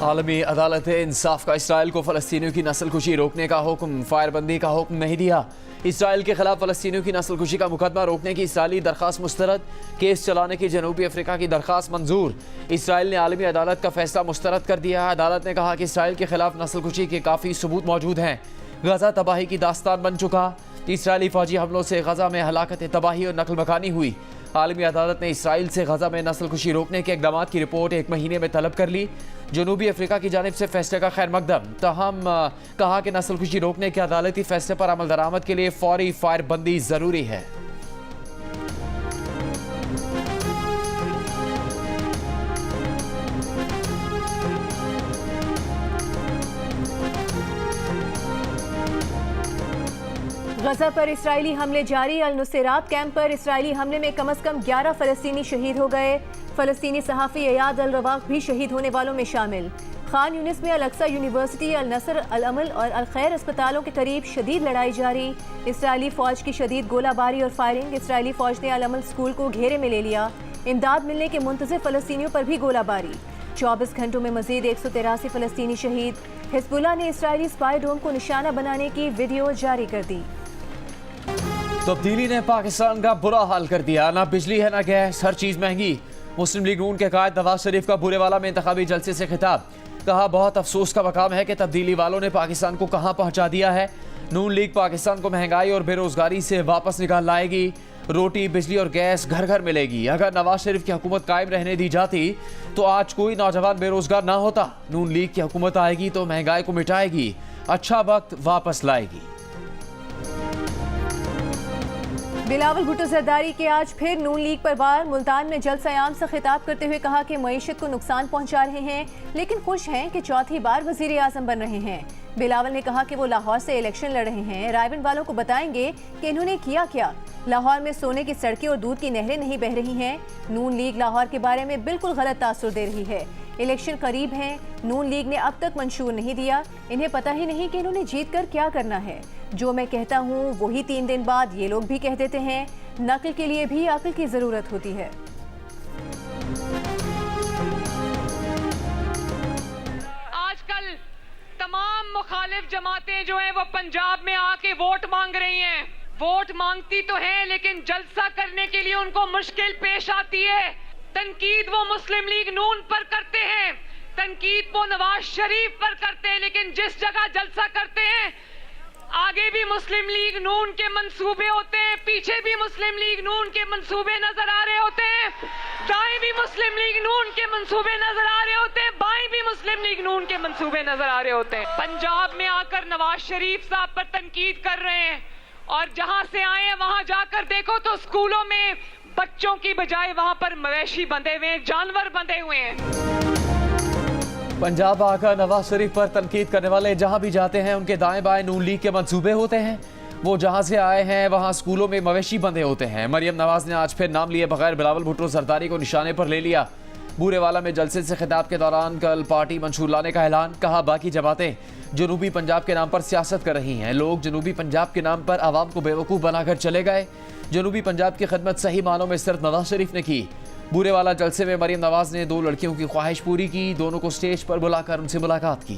आलमी अदालत इंसाफ का इसराइल को फ़लस्तीनियों की नस्लकुशी रोकने का हुक्म, फायरबंदी का हुक्म नहीं दिया। इसराइल के खिलाफ फ़लस्तीनियों की नस्लकुशी का मुकदमा रोकने की इसराइली दरख्वास्त मुस्तरद, केस चलाने की जनूबी अफ्रीका की दरख्वास्त मंजूर। इसराइल ने आलमी अदालत का फैसला मुस्तरद कर दिया। अदालत ने कहा कि इसराइल के खिलाफ नस्लकुशी के काफ़ी सबूत मौजूद हैं। गजा तबाही की दास्तान बन चुका। इसराइली फौजी हमलों से गजा में हलाकत, तबाही और नकल मकानी हुई। आलमी अदालत ने इसराइल से गजा में नस्लकुशी रोकने के इक़दामात की रिपोर्ट 1 महीने में तलब कर ली। जनूबी अफ्रीका की जानिब से फैसले का खैर मकदम, तहम कहा कि नस्लकुशी रोकने के अदालती फैसले पर अमल दरामद के लिए फौरी फायरबंदी ज़रूरी है। गजा पर इसराइली हमले जारी। अल नुसैरात कैंप पर इसराइली हमले में कम से कम 11 फ़लस्तीनी शहीद हो गए। फ़लस्तीनी सहाफ़ी अयाद अल रवाक भी शहीद होने वालों में शामिल। खान यूनिस में अल-अक्सा यूनिवर्सिटी, अल नसर, अल अमल और अल खैर अस्पतालों के करीब शदीद लड़ाई जारी। इसराइली फ़ौज की शदीद गोलाबारी और फायरिंग। इसराइली फ़ौज ने अल अमल स्कूल को घेरे में ले लिया। इमदाद मिलने के मुंतज़िर फ़लस्तीनियों पर भी गोलाबारी। 24 घंटों में मज़ीद 183 फ़लस्तीनी शहीद। हिज़्बुल्लाह ने इसराइली स्पाई डोम को निशाना बनाने की वीडियो जारी कर दी। तब्दीली ने पाकिस्तान का बुरा हाल कर दिया। ना बिजली है ना गैस, हर चीज़ महंगी। मुस्लिम लीग नून के कायद नवाज शरीफ का बूरेवाला में इंतखाबी जलसे से खिताब। कहा, बहुत अफसोस का मकाम है कि तब्दीली वालों ने पाकिस्तान को कहां पहुंचा दिया है। नून लीग पाकिस्तान को महंगाई और बेरोजगारी से वापस निकाल लाएगी। रोटी, बिजली और गैस घर घर मिलेगी। अगर नवाज शरीफ की हुकूमत कायम रहने दी जाती तो आज कोई नौजवान बेरोजगार ना होता। नून लीग की हुकूमत आएगी तो महंगाई को मिटाएगी, अच्छा वक्त वापस लाएगी। बिलावल भुट्टो जरदारी के आज फिर नून लीग पर वार। मुल्तान में जलसा-ए-आम से खिताब करते हुए कहा कि मईशत को नुकसान पहुंचा रहे हैं, लेकिन खुश हैं कि चौथी बार वजीर आजम बन रहे हैं। बिलावल ने कहा कि वो लाहौर से इलेक्शन लड़ रहे हैं, रायबंद वालों को बताएंगे कि इन्होंने किया क्या। लाहौर में सोने की सड़कें और दूध की नहरें नहीं बह रही हैं। नून लीग लाहौर के बारे में बिल्कुल गलत तासुर दे रही है। इलेक्शन करीब हैं, नून लीग ने अब तक मंशूर नहीं दिया। इन्हें पता ही नहीं कि इन्होंने जीत कर क्या करना है। जो मैं कहता हूँ वही 3 दिन बाद ये लोग भी कह देते हैं। नकल के लिए भी अक्ल की जरूरत होती है। आजकल तमाम मुखालिफ जमातें जो हैं वो पंजाब में आके वोट मांग रही हैं। वोट मांगती तो हैं, लेकिन जलसा करने के लिए उनको मुश्किल पेश आती है। तनकीद वो मुस्लिम लीग नून पर करते हैं, तनकीद वो नवाज शरीफ पर करते हैं, लेकिन जिस जगह जलसा करते हैं आगे भी मुस्लिम लीग नून के मंसूबे होते हैं, पीछे भी मुस्लिम लीग नून के मंसूबे नजर आ रहे होते हैं, दाएं भी मुस्लिम लीग नून के मंसूबे नजर आ रहे होते हैं, बाएं भी मुस्लिम लीग नून के मंसूबे नजर आ रहे होते हैं। पंजाब में आकर नवाज शरीफ साहब पर तनकीद कर रहे हैं, और जहां से आए हैं वहां जाकर देखो तो स्कूलों में बच्चों की बजाय वहां पर मवेशी बंधे हुए हैं, जानवर बंधे हुए हैं। पंजाब आकर नवाज शरीफ पर तनकीद करने वाले जहां भी जाते हैं उनके दाएं बाएं नून लीग के मंसूबे होते हैं। वो जहां से आए हैं वहां स्कूलों में मवेशी बंधे होते हैं। मरियम नवाज ने आज फिर नाम लिए बगैर बिलावल भुट्टो जरदारी को निशाने पर ले लिया। बूरेवाला में जलसे से खिताब के दौरान कल पार्टी मंशूर लाने का ऐलान। कहा, बाकी जमातें जनूबी पंजाब के नाम पर सियासत कर रही हैं। लोग जनूबी पंजाब के नाम पर आवाम को बेवकूफ़ बनाकर चले गए। जनूबी पंजाब की खिदमत सही मानों में सिर्फ नवाज शरीफ ने की। बूरेवाला जलसे में मरियम नवाज ने 2 लड़कियों की ख्वाहिश पूरी की। दोनों को स्टेज पर बुलाकर उनसे मुलाकात की।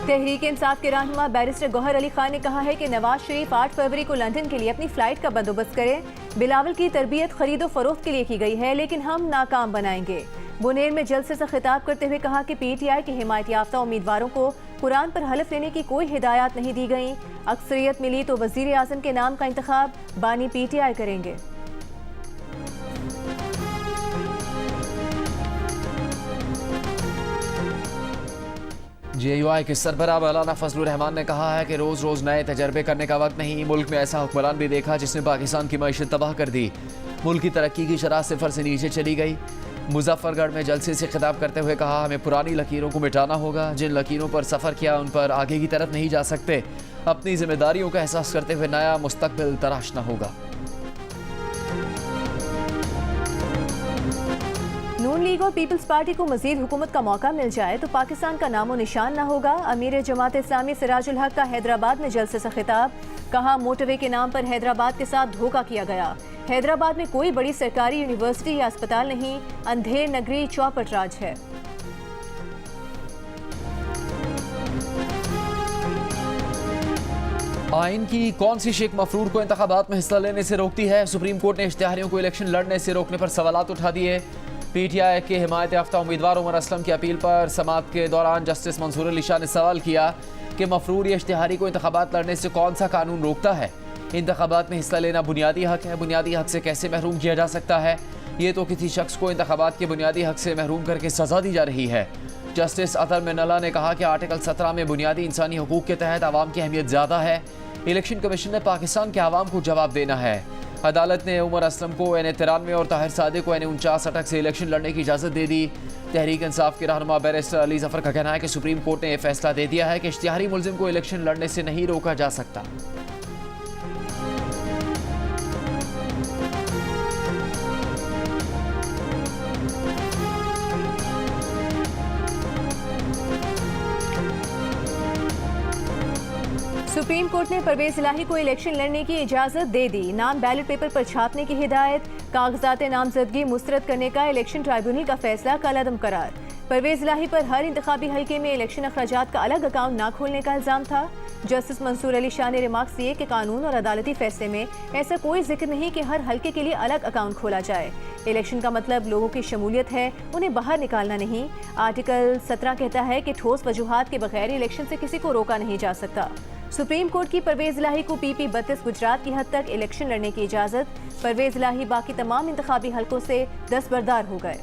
तहरीक इंसाफ के रहनुमा बैरिस्टर गौहर अली खान ने कहा है कि नवाज शरीफ 8 फरवरी को लंदन के लिए अपनी फ्लाइट का बंदोबस्त करें। बिलावल की तरबियत खरीदो फरोख्त के लिए की गई है, लेकिन हम नाकाम बनाएंगे। बुनेर में जलसे से खिताब करते हुए कहा कि PTI के हिमायत याफ्ता उम्मीदवारों को कुरान पर हलफ लेने की कोई हिदायत नहीं दी गई। अक्सरियत मिली तो वजीर आजम के नाम का इंतखाब बानी PTI करेंगे। JUI के सरबराह मौलाना फजलुर रहमान ने कहा है कि रोज़ रोज़ नए तजर्बे करने का वक्त नहीं। मुल्क में ऐसा हुक्मरान भी देखा जिसने पाकिस्तान की मईशत तबाह कर दी। मुल्क की तरक्की की शरह 0 से नीचे चली गई। मुजफ्फरगढ़ में जलसे से खिताब करते हुए कहा, हमें पुरानी लकीरों को मिटाना होगा। जिन लकीरों पर सफ़र किया उन पर आगे की तरफ नहीं जा सकते। अपनी जिम्मेदारियों का एहसास करते हुए नया मुस्तकबिल तराशना होगा। नून लीग और पीपल्स पार्टी को मजीद हुकूमत का मौका मिल जाए तो पाकिस्तान का नामो निशान न होगा। अमीर जमात इस्लामी सिराजुल हक का हैदराबाद में जलसे से खिताब, कहा मोटरवे के नाम पर हैदराबाद के साथ धोखा किया गया। हैदराबाद में कोई बड़ी सरकारी यूनिवर्सिटी या अस्पताल नहीं, अंधेर नगरी चौपट राज है। आइन की कौन सी शेख मफरूर को इंतखाबात में हिस्सा लेने से रोकती है? सुप्रीम कोर्ट ने इश्तिहारियों को इलेक्शन लड़ने से रोकने पर सवालात उठा दिए। पीटीआई के हिमायत याफ्ता उम्मीदवार उमर असलम की अपील पर समाअत के दौरान जस्टिस मंसूर अली शाह ने सवाल किया कि मफरूर या इश्तिहारी को इंतखाबात लड़ने से कौन सा कानून रोकता है? इंतखाबात में हिस्सा लेना बुनियादी हक है, बुनियादी हक से कैसे महरूम किया जा सकता है? ये तो किसी शख्स को इंतखाबात के बुनियादी हक से महरूम करके सजा दी जा रही है। जस्टिस अतर मिनल्ला ने कहा कि आर्टिकल 17 में बुनियादी इंसानी हकूक के तहत आवाम की अहमियत ज़्यादा है। इलेक्शन कमीशन ने पाकिस्तान के आवाम को जवाब देना है। अदालत ने उमर असलम को NA93 और ताहिर सादिक को NA49 अटक से इलेक्शन लड़ने की इजाज़त दे दी। तहरीक इंसाफ के रहनुमा बैरिस्टर अली जफर का कहना है कि सुप्रीम कोर्ट ने यह फैसला दे दिया है कि इश्तिहारी मुल्जिम को इलेक्शन लड़ने से नहीं रोका जा सकता। सुप्रीम कोर्ट ने परवेज इलाही को इलेक्शन लड़ने की इजाजत दे दी। नाम बैलेट पेपर पर छापने की हिदायत, कागजात नामजदगी मुस्तरद करने का इलेक्शन ट्राइब्यूनल का फैसला कलअदम करार। परवेज इलाही पर हर इंतखाबी हल्के में इलेक्शन अखराजात का अलग अकाउंट न खोलने का इल्जाम था। जस्टिस मंसूर अली शाह ने रिमार्क्स दिए कि कानून और अदालती फैसले में ऐसा कोई जिक्र नहीं कि हर हल्के के लिए अलग अकाउंट खोला जाए। इलेक्शन का मतलब लोगों की शमूलियत है, उन्हें बाहर निकालना नहीं। आर्टिकल 17 कहता है कि ठोस वजूहात के बगैर इलेक्शन से किसी को रोका नहीं जा सकता। सुप्रीम कोर्ट की परवेज इलाही को PP 32 गुजरात की हद तक इलेक्शन लड़ने की इजाजत। परवेज इलाही बाकी तमाम इंतखाबी हल्कों से दस्तबरदार हो गए।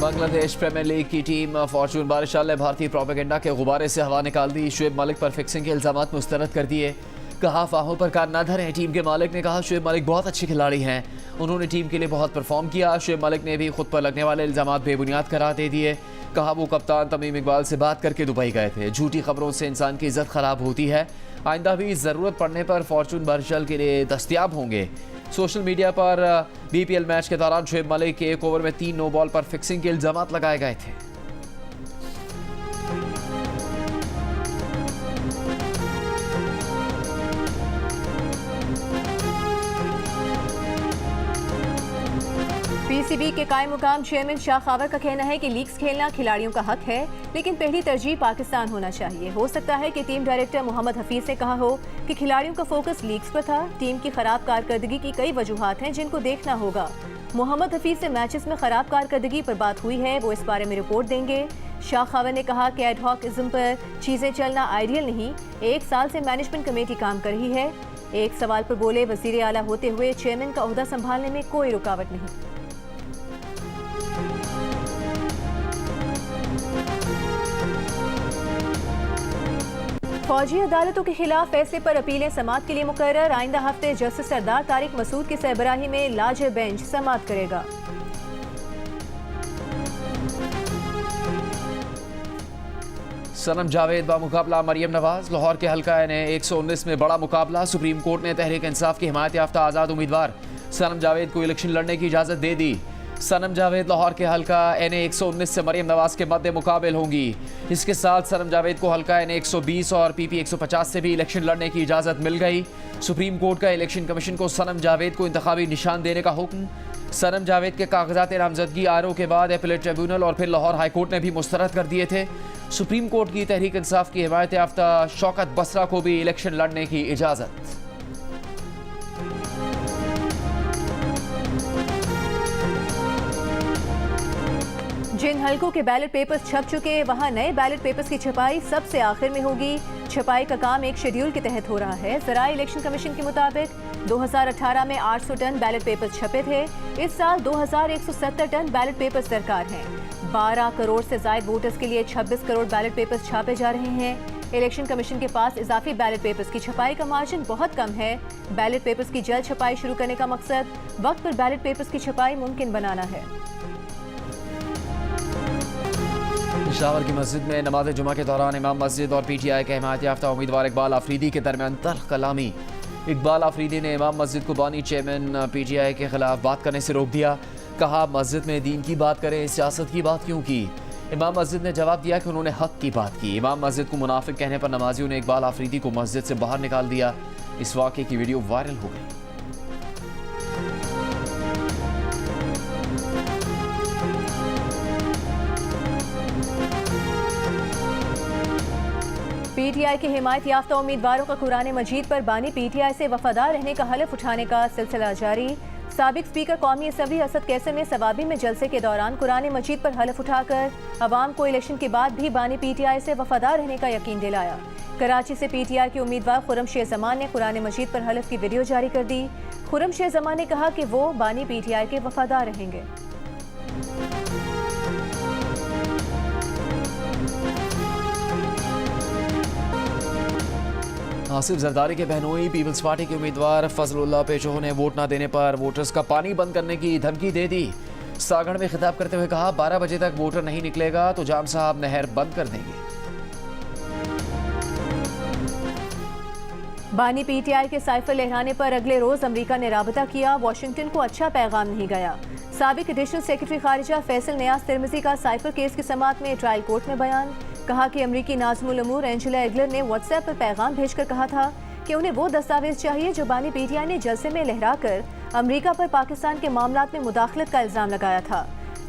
बांग्लादेश प्रीमियर लीग की टीम फॉर्चून बारिशाल ने भारतीय प्रोपेगेंडा के गुब्बारे से हवा निकाल दी। शुएब मलिक पर फिक्सिंग के इल्जामात मुस्तरद कर दिए। कहा फाहों पर कार न धरें। टीम के मालिक ने कहा शुएब मलिक बहुत अच्छे खिलाड़ी हैं, उन्होंने टीम के लिए बहुत परफॉर्म किया। शुएब मलिक ने भी खुद पर लगने वाले इल्जामात बेबुनियाद करार दे दिए। कहा वो कप्तान तमीम इकबाल से बात करके दुबई गए थे। झूठी खबरों से इंसान की इज्जत खराब होती है। आइंदा भी ज़रूरत पड़ने पर फॉर्चून बारिशाल के लिए दस्तयाब होंगे। सोशल मीडिया पर BPL मैच के दौरान शुएब मलिक के एक ओवर में 3 नो बॉल पर फिक्सिंग के इल्जामात लगाए गए थे। PCB के कायम मुकाम चेयरमैन शाह खावर का कहना है कि लीग्स खेलना खिलाड़ियों का हक है, लेकिन पहली तरजीह पाकिस्तान होना चाहिए। हो सकता है कि टीम डायरेक्टर मोहम्मद हफीज ने कहा हो कि खिलाड़ियों का फोकस लीग्स पर था। टीम की खराब कारकर्दगी की कई वजूहात हैं जिनको देखना होगा। मोहम्मद हफीज से मैचेस में खराब कारकर्दगी पर बात हुई है, वो इस बारे में रिपोर्ट देंगे। शाह खावर ने कहा कि एडहॉकिज्म पर चीजें चलना आइडियल नहीं। 1 साल से मैनेजमेंट कमेटी काम कर रही है। एक सवाल पर बोले वजीर आला होते हुए चेयरमैन का ओहदा संभालने में कोई रुकावट नहीं। फौजी अदालतों के खिलाफ फैसले पर अपीलें समाअत के लिए मुकर्रर। आइंदा हफ्ते जस्टिस सरदार तारिक मसूद की सरबराही में लार्ज बेंच समाअत करेगा। सनम जावेद बामुकाबला मरियम नवाज। लाहौर के हल्का NA119 में बड़ा मुकाबला। सुप्रीम कोर्ट ने तहरीक इंसाफ की हिमायत याफ्ता आज़ाद उम्मीदवार सनम जावेद को इलेक्शन लड़ने की इजाज़त दे दी। सनम जावेद लाहौर के हल्का NA119 से मरियम नवाज के मद्दे मुकाबिल होंगी। इसके साथ सनम जावेद को हल्का NA120 और PP 150 से भी इलेक्शन लड़ने की इजाज़त मिल गई। सुप्रीम कोर्ट का इलेक्शन कमीशन को सनम जावेद को इंतखाबी निशान देने का हुक्म। सनम जावेद के कागजात नामजदगी RO के बाद एपीलेट ट्रिब्यूनल और फिर लाहौर हाई कोर्ट ने भी मुस्तरद कर दिए थे। सुप्रीम कोर्ट की तहरीक इंसाफ की हिमायत याफ्ता शौकत बसरा को भी इलेक्शन लड़ने की इजाज़त। जिन हल्कों के बैलेट पेपर्स छप चुके हैं वहां नए बैलेट पेपर्स की छपाई सबसे आखिर में होगी। छपाई का काम एक शेड्यूल के तहत हो रहा है। ज़राए इलेक्शन कमीशन के मुताबिक 2018 में 800 टन बैलेट पेपर्स छपे थे। इस साल 2170 टन बैलेट पेपर्स दरकार हैं। 12 करोड़ से ज़ायद वोटर्स के लिए 26 करोड़ बैलेट पेपर्स छापे जा रहे हैं। इलेक्शन कमीशन के पास इजाफी बैलेट पेपर्स की छपाई का मार्जिन बहुत कम है। बैलेट पेपर्स की जल्द छपाई शुरू करने का मकसद वक्त पर बैलेट पेपर्स की छपाई मुमकिन बनाना है। पेशावर की मस्जिद में नमाज जुमा के दौरान इमाम मस्जिद और PTI के हिमायत याफ्ता उम्मीदवार इकबाल आफरीदी के दरमियान तल्ख कलामी। इकबाल आफरीदी ने इमाम मस्जिद को बानी चेयरमैन PTI के खिलाफ बात करने से रोक दिया। कहा मस्जिद में दीन की बात करें, सियासत की बात क्यों की। इमाम मस्जिद ने जवाब दिया कि उन्होंने हक की बात की। इमाम मस्जिद को मुनाफिक कहने पर नमाजियों ने इकबाल आफरीदी को मस्जिद से बाहर निकाल दिया। इस वाक़े की वीडियो वायरल हो गई। PTI के हिमायत याफ्ता उम्मीदवारों का कुरान मजीद पर बानी PTI से वफादार रहने का हलफ उठाने का सिलसिला जारी। साबिक स्पीकर कौमी असम्बली असद कैसर ने सवाबी में जलसे के दौरान कुरान मजीद पर हलफ उठाकर अवाम को इलेक्शन के बाद भी बानी PTI से वफादार रहने का यकीन दिलाया। कराची से PTI के उम्मीदवार खुर्रमशेर जमान ने कुरान मजीद पर हलफ की वीडियो जारी कर दी। खुर्रमशेर जमान ने कहा कि वो बानी PTI के वफादार रहेंगे। आसिफ जरदारी के बहनोई पीपल्स पार्टी के उम्मीदवार फजलुल्लाह पेशोह ने वोट न देने पर वोटर्स का पानी बंद करने की धमकी दे दी। सागढ़ में खिताब करते हुए कहा 12 बजे तक वोटर नहीं निकलेगा तो जाम साहब नहर बंद कर देंगे। बानी PTI के साइफर लहराने पर अगले रोज अमेरिका ने राबता किया। वाशिंगटन को अच्छा पैगाम नहीं गया। साबिक एडिशनल सेक्रेटरी खारिजा फैसल नियाज तिरमिजी का साइफर केस की समाअत में ट्रायल कोर्ट में बयान। कहा कि अमरीकी नाज़िमुल उमूर एंजेला एगलर ने व्हाट्सएप पर पैगाम भेजकर कहा था कि उन्हें वो दस्तावेज चाहिए जो बानी PTI ने जलसे में लहराकर अमरीका पर पाकिस्तान के मामलात में मुदाखलत का इल्जाम लगाया था।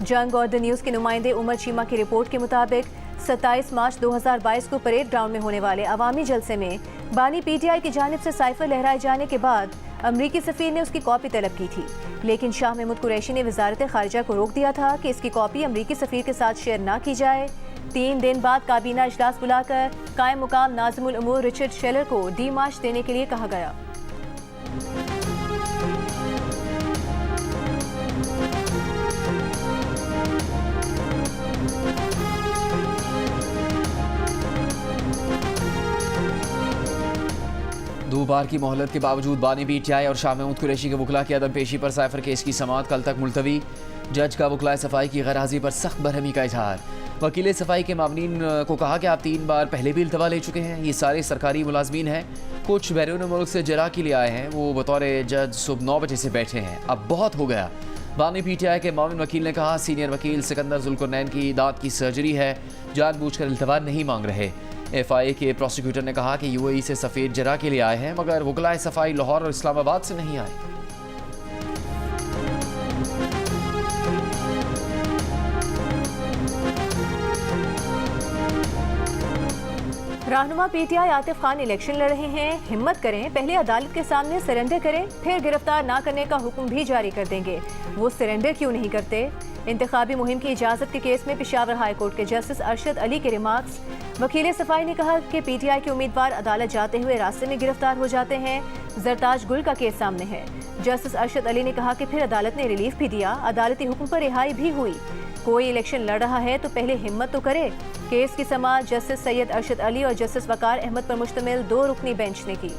जंग और द न्यूज़ के नुमाइंदे उमर चीमा की रिपोर्ट के मुताबिक 27 मार्च 2022 को परेड ग्राउंड में होने वाले अवामी जलसे में बानी PTI की जानिब से साइफर लहराए जाने के बाद अमरीकी सफीर ने उसकी कॉपी तलब की थी, लेकिन शाह महमूद कुरैशी ने वजारत खारिजा को रोक दिया था कि इसकी कॉपी अमरीकी सफीर के साथ शेयर ना की जाए। 3 दिन बाद काबीना इजलास बुलाकर कायम मुकाम नाज़िमुल उमूर रिचर्ड शेलर को डी मार्च देने के लिए कहा गया। दो बार की मोहलत के बावजूद बानी PTI और शाह महमूद कुरैशी के वकला की अदम पेशी पर साइफर केस की समाअत कल तक मुलतवी। जज का वकला सफाई की गैरहाजिरी पर सख्त बरहमी का इजहार। वकील सफाई के मामलीन को कहा कि आप 3 बार पहले भी इल्तवा ले चुके हैं। ये सारे सरकारी मुलाजमीन हैं। कुछ बैरून मुल्क से जरा के लिए आए हैं। वो बतौर जज सुबह 9 बजे से बैठे हैं। अब बहुत हो गया। बानी PTI के मामून वकील ने कहा सीनियर वकील सिकंदर जुल्करनैन की दांत की सर्जरी है, जानबूझकर इल्तवा नहीं मांग रहे। FIA के प्रोसिक्यूटर ने कहा कि UAE से सफ़ेद जरा के लिए आए हैं, मगर वकला सफाई लाहौर और इस्लामाबाद से नहीं आए। रहनुमा PTI आतिफ खान इलेक्शन लड़ रहे हैं। हिम्मत करें, पहले अदालत के सामने सरेंडर करें, फिर गिरफ्तार ना करने का हुक्म भी जारी कर देंगे। वो सरेंडर क्यों नहीं करते? इंतखाबी मुहिम की इजाज़त के केस में पेशावर हाई कोर्ट के जस्टिस अरशद अली के रिमार्क्स। वकील सफाई ने कहा कि PTI के उम्मीदवार अदालत जाते हुए रास्ते में गिरफ्तार हो जाते हैं। जरताज गुल का केस सामने है। जस्टिस अरशद अली ने कहा कि फिर अदालत ने रिलीफ भी दिया, अदालती हुक्म पर रिहाई भी हुई। कोई इलेक्शन लड़ रहा है तो पहले हिम्मत तो करे। केस की समाअत जस्टिस सैयद अरशद अली और जस्टिस वकार अहमद पर मुश्तमिल 2 रुकनी बेंच ने की।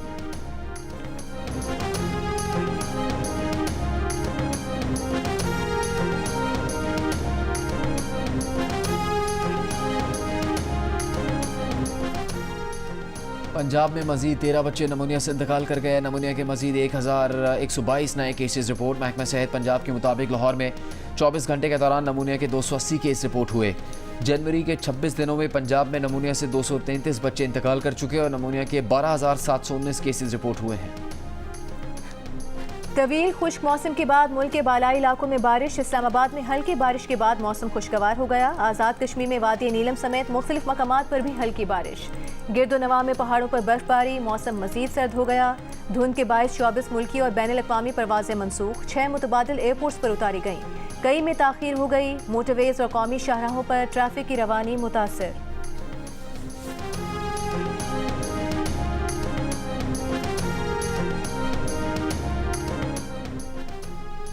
पंजाब में मजीद 13 बच्चे नमूनिया से इंतकाल कर गए। नमूनिया के मजीद 1122 नए केसेस रिपोर्ट। महकमा सेहत पंजाब के मुताबिक लाहौर में 24 घंटे के दौरान नमूनिया के 280 केस रिपोर्ट हुए। जनवरी के 26 दिनों में पंजाब में नमूनिया से 233 बच्चे इंतकाल कर चुके और नमूनिया के 12,719 केसेस रिपोर्ट हुए हैं। तवील खुश्क मौसम के बाद मुल्क के बालाई इलाकों में बारिश। इस्लामाबाद में हल्की बारिश के बाद मौसम खुशगवार हो गया। आज़ाद कश्मीर में वादी नीलम समेत मुख्तलिफ मकामात पर भी हल्की बारिश। गिरदो नवा में पहाड़ों पर बर्फबारी। मौसम मजीद सर्द हो गया। धुंध के बायस 24 मुल्की और बैनुल अक़वामी परवाजें मनसूख। 6 मुतबादिल एयरपोर्ट्स पर उतारी गईं। कई में ताख़ीर हो गई। मोटरवेज और कौमी शाहराहों पर ट्रैफिक की रवानी मुतासर।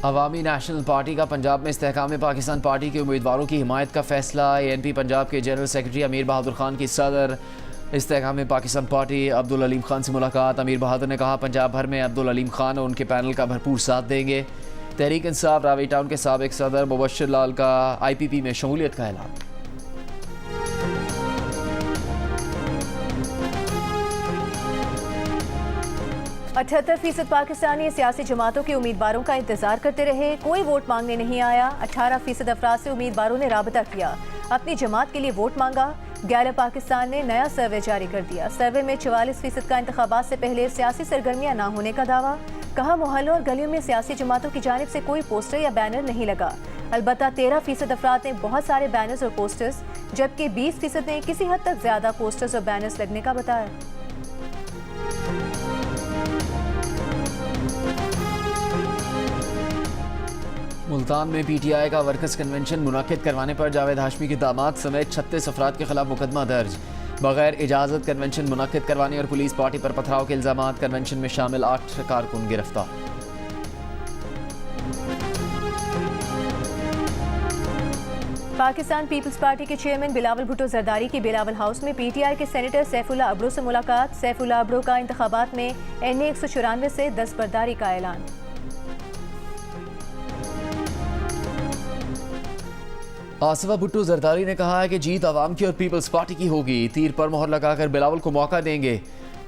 अवामी नेशनल पार्टी का पंजाब में इस्तेहकाम पाकिस्तान पार्टी के उम्मीदवारों की हिमायत का फैसला। ANP पंजाब के जनरल सेक्रेटरी अमीर बहादुर खान की सदर इस्तेहकाम पाकिस्तान पार्टी अब्दुल अलीम खान से मुलाकात। अमीर बहादुर ने कहा पंजाब भर में अब्दुल अलीम खान और उनके पैनल का भरपूर साथ देंगे। तहरीक इंसाफ रावी टाउन के साबिक सदर मुबश्शिर लाल का IPP में शमूलियत का ऐलान। 78% पाकिस्तानी सियासी जमातों के उम्मीदवारों का इंतजार करते रहे, कोई वोट मांगने नहीं आया। 18% अफराद से उम्मीदवारों ने राबता किया, अपनी जमात के लिए वोट मांगा। गैलप पाकिस्तान ने नया सर्वे जारी कर दिया। सर्वे में 44% का इंतखाबात से पहले सियासी सरगर्मियां न होने का दावा। कहा मोहल्लों और गलियों में सियासी जमातों की जानिब से कोई पोस्टर या बैनर नहीं लगा। अलबत्ता 13% अफराद ने बहुत सारे बैनर्स और पोस्टर्स, जबकि 20% ने किसी हद तक ज्यादा पोस्टर्स और बैनर्स लगने का बताया। मुल्तान में पीटीआई का वर्कर्स कन्वेंशन मुनाकिद करवाने पर जावेद हाशमी के दामाद समेत 36 अफराद के खिलाफ मुकदमा दर्ज। बगैर इजाज़त कन्वेंशन मुनाकिद करवाने और पुलिस पार्टी पर पथराव के इल्जामात। कन्वेंशन में शामिल 8 कारकुन गिरफ्तार। पाकिस्तान पीपल्स पार्टी के चेयरमैन बिलावल भुट्टो जरदारी की बिलावल हाउस में पीटीआई के सेनेटर सैफुल्लाह अब्रो से मुलाकात। सैफुल्लाह अब्रो का इंतखाबात में NA 194 से दस्तबरदारी का ऐलान। आसिफा भुट्टो जरदारी ने कहा है कि जीत आवाम की और पीपल्स पार्टी की होगी। तीर पर मोहर लगाकर बिलावल को मौका देंगे।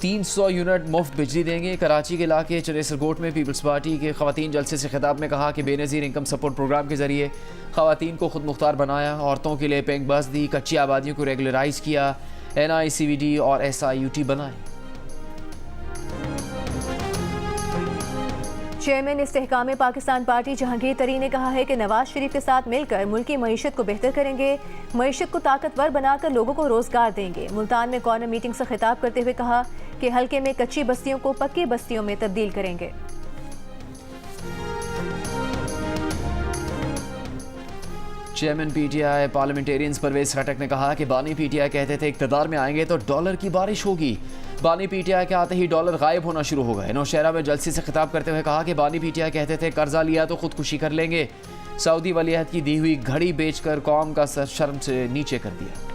300 यूनिट मुफ्त बिजली देंगे। कराची के इलाके चरेसरकोट में पीपल्स पार्टी के खवातीन जलसे से खिताब में कहा कि बेनज़ीर इनकम सपोर्ट प्रोग्राम के जरिए खवातीन को खुद मुख्तार बनाया, औरतों के लिए पेंग बस दी, कच्ची आबादियों को रेगुलराइज किया, NICVD और SIUT बनाए। चेयरमैन इस्तेहकाम पाकिस्तान पार्टी जहांगीर तरीन ने कहा है कि नवाज शरीफ के साथ मिलकर मुल्क की मईशत को बेहतर करेंगे, मईशत को ताकतवर बनाकर लोगों को रोजगार देंगे। मुल्तान में कॉर्नर मीटिंग से खिताब करते हुए कहा कि हल्के में कच्ची बस्तियों को पक्की बस्तियों में तब्दील करेंगे। चेयरमैन पीटीआई पार्लियामेंटेरियंस परवेज खटक ने कहा कि बानी पीटीआई कहते थे इक़्तिदार में आएंगे तो डॉलर की बारिश होगी। बानी पीटीआई के आते ही डॉलर गायब होना शुरू हो गए। नौशहरा में जलसे से खिताब करते हुए कहा कि बानी पीटीआई कहते थे कर्जा लिया तो खुदकुशी कर लेंगे। सऊदी वलीअहद की दी हुई घड़ी बेचकर कौम का सर शर्म से नीचे कर दिया।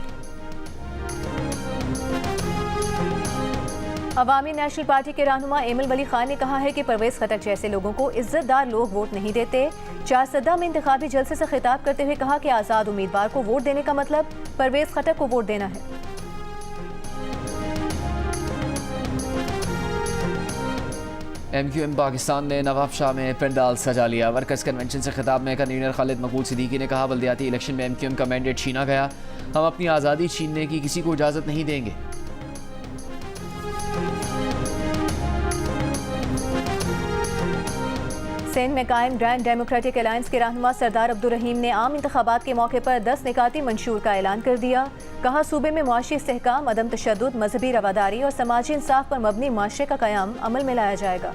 अवामी नेशनल पार्टी के रहनुमा एमल वली खान ने कहा है कि परवेज खटक जैसे लोगों को इज्जतदार लोग वोट नहीं देते। चारसदा में इंतखाबी जलसे से खिताब करते हुए कहा कि आज़ाद उम्मीदवार को वोट देने का मतलब परवेज खटक को वोट देना है। MQM पाकिस्तान ने नवाब शाह में पंडाल सजा लिया। वर्कर्स कन्वेंशन से खिताब में कन्वीनर खालिद मकबूल सिद्दीकी ने कहा बल्दियाती इलेक्शन में MQM का मैंडेट छीना गया, हम अपनी आज़ादी छीनने की किसी को इजाज़त नहीं देंगे। सिंध में कायम ग्रैंड डेमोक्रेटिक अलायंस के रहनुमा सरदार अब्दुल रहीम ने आम इंतखाबात के मौके पर 10 निकाती मंशूर का ऐलान कर दिया। कहा सूबे में मुआशी इस्तेहकाम, अदम तशद्दुद, मजहबी रवादारी और समाजी इंसाफ पर मबनी माशरे का क़याम अमल में लाया जाएगा।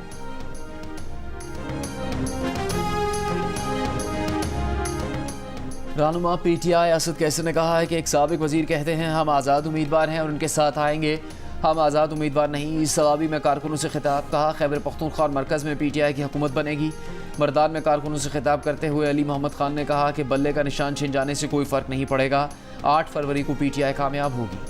रहनुमा PTI असद कैसर ने कहा है कि एक साबिक वजीर कहते हैं हम आज़ाद उम्मीदवार हैं और उनके साथ आएंगे, हम आज़ाद उम्मीदवार नहीं। सवाबी में कारकुनों से खिताब। कहा खैबर पख्तूनख्वा मरकज़ में PTI की हुकूमत बनेगी। मर्दान में कारकुनों से खिताब करते हुए अली मोहम्मद खान ने कहा कि बल्ले का निशान छिन जाने से कोई फ़र्क नहीं पड़ेगा, 8 फरवरी को PTI कामयाब होगी।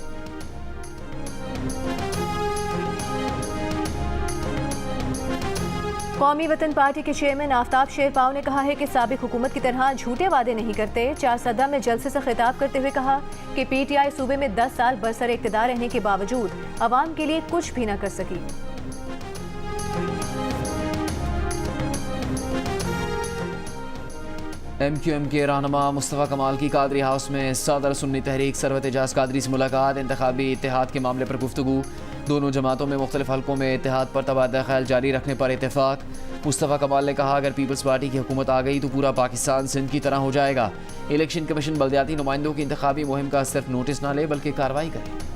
कौमी वतन पार्टी के चेयरमैन आफ्ताब शेरपाव ने कहा है कि साबिक हुकूमत की तरह झूठे वादे नहीं करते। चारसदा में जलसे से खिताब करते हुए कहा कि PTI सूबे में 10 साल बरसर इक़्तिदार रहने के बावजूद अवाम के लिए कुछ भी न कर सकी। MQM के रहनुमा मुस्तफ़ा कमाल की कादरी हाउस में सदर सुन्नी तहरीक सरवत एजाज कादरी से मुलाकात। इंतखाबी इत्तेहाद के मामले पर गुफ्तगू। दोनों जमातों में मुख्तलिफ हलकों में इत्तेहाद पर तबादला ख्याल जारी रखने पर इत्तेफाक। मुस्तफ़ा कमाल ने कहा अगर पीपल्स पार्टी की हुकूमत आ गई तो पूरा पाकिस्तान सिंध की तरह हो जाएगा। इलेक्शन कमीशन बल्दियाती नुमाइंदों की इंतखाबी मुहिम का सिर्फ नोटिस ना ले बल्कि कार्रवाई करे।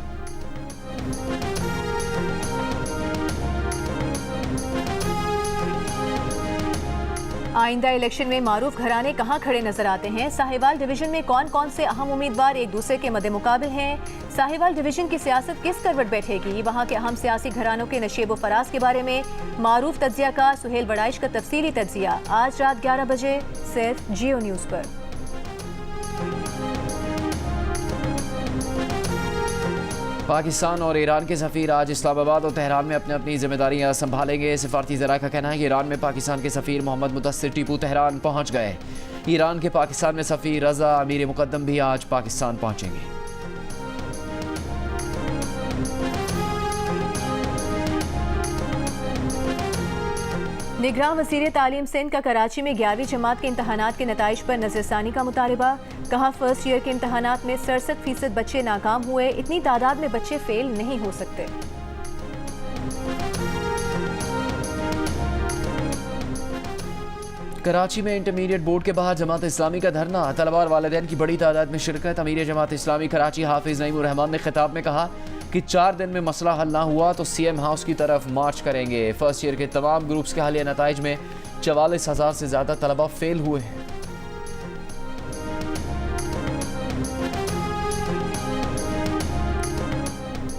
आइंदा इलेक्शन में मारूफ घराने कहां खड़े नजर आते हैं? साहिवाल डिवीजन में कौन कौन से अहम उम्मीदवार एक दूसरे के मद्दे मुकाबिल हैं? साहिवाल डिवीजन की सियासत किस करवट बैठेगी? वहां के अहम सियासी घरानों के नशेब व फराज के बारे में मारूफ तज्जियाकार सुहेल बड़ाइश का तफसीली तज्जिया आज रात 11 बजे सिर्फ जियो न्यूज़ पर। पाकिस्तान और ईरान के सफ़ीर आज इस्लामाबाद और तेहरान में अपनी अपनी जिम्मेदारियां संभालेंगे। सिफारती ज़राए का कहना है कि ईरान में पाकिस्तान के सफ़ीर मोहम्मद मुदस्सिर टीपू तेहरान पहुंच गए। ईरान के पाकिस्तान में सफ़ीर रज़ा अमीर मुक़द्दम भी आज पाकिस्तान पहुंचेंगे। निगरान वज़ीर तालीम सिंध का कराची में 11वीं जमात के इम्तहानात के नताइज पर नजरसानी का मुतालबा। कहा फर्स्ट ईयर के इम्तहानात में 67% बच्चे नाकाम हुए, इतनी तादाद में बच्चे फेल नहीं हो सकते। कराची में इंटरमीडिएट बोर्ड के बाहर जमात इस्लामी का धरना, तलबा और वालिदैन की बड़ी तादाद में शिरकत। अमीर जमात इस्लामी कराची हाफिज नईमुर रहमान ने खिताब में कहा कि 4 दिन में मसला हल ना हुआ तो CM हाउस की तरफ मार्च करेंगे। फर्स्ट ईयर के तमाम ग्रुप्स के हालिया नताइज में 44,000 से ज़्यादा तलबा फेल हुए हैं।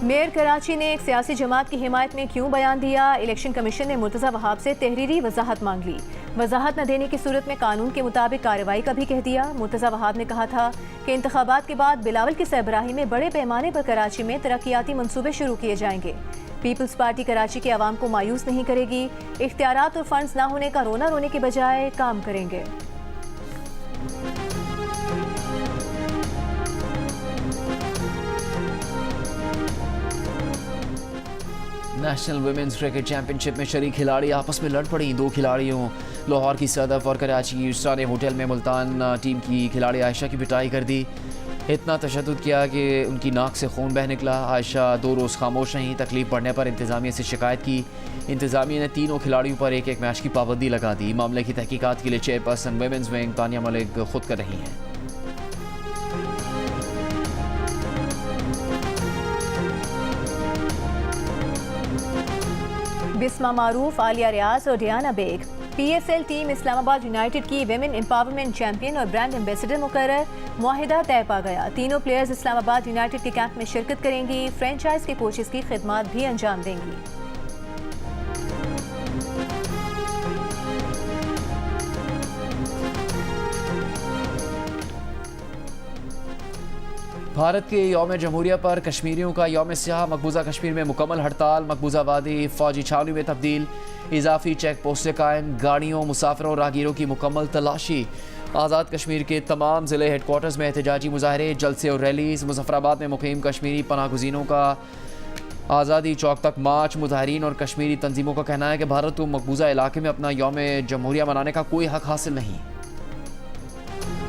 मेयर कराची ने एक सियासी जमात की हिमायत में क्यों बयान दिया? इलेक्शन कमीशन ने मुर्तज़ा वहाब से तहरीरी वजाहत मांग ली। वजाहत न देने की सूरत में कानून के मुताबिक कार्रवाई का भी कह दिया। मुर्तज़ा वहाब ने कहा था कि इंतखाबात के बाद बिलावल की सरबराही में बड़े पैमाने पर कराची में तरक्याती मंसूबे शुरू किए जाएंगे। पीपल्स पार्टी कराची के अवाम को मायूस नहीं करेगी, इख्तियारात और फंड्स ना होने का रोना रोने के बजाय काम करेंगे। नेशनल वुमेन्स क्रिकेट चैंपियनशिप में शरीक खिलाड़ी आपस में लड़ पड़ी। 2 खिलाड़ियों लाहौर की सदफ और कराची की युस्रा ने होटल में मुल्तान टीम की खिलाड़ी आयशा की पिटाई कर दी। इतना तशद्दुद किया कि उनकी नाक से खून बह निकला। आयशा 2 रोज़ खामोश रहीं। तकलीफ बढ़ने पर इंतज़ामिया से शिकायत की। इंतज़ामिया ने तीनों खिलाड़ियों पर एक मैच की पाबंदी लगा दी। मामले की तहकीकात के लिए chairperson women's wing Tania Malik खुद कर रही हैं। बिस्मा मारूफ, आलिया रियाज और Diana Baig PSL team Islamabad United की विमेन एम्पावरमेंट चैंपियन और ब्रांड एम्बेसडर मुकर्रर। मुआहिदा तय पा गया। तीनों प्लेयर्स इस्लामाबाद यूनाइटेड के कैंप में शिरकत करेंगी। फ्रेंचाइज के कोचेस की खिदमत भी अंजाम देंगी। भारत के यौम जमहूरिया पर कश्मीरियों का यौम स्याह। मकबूजा कश्मीर में मुकम्मल हड़ताल। मकबूजा वादी फौजी छावनी में तब्दील। इजाफी चेक पोस्टें कायम। गाड़ियों, मुसाफिरों और राहगीरों की मुकम्मल तलाशी। आज़ाद कश्मीर के तमाम ज़िले हेडक्वार्टर्स में एहतजाजी मुजाहरे, जलसे और रैलीज़। मुजफ्फराबाद में मुकीम कश्मीरी पनाह गुज़ीनों का आज़ादी चौक तक मार्च। मुजाहरीन और कश्मीरी तंजीमों का कहना है कि भारत को मकबूजा इलाके में अपना यौम जमहूरिया मनाने का कोई हक हासिल नहीं।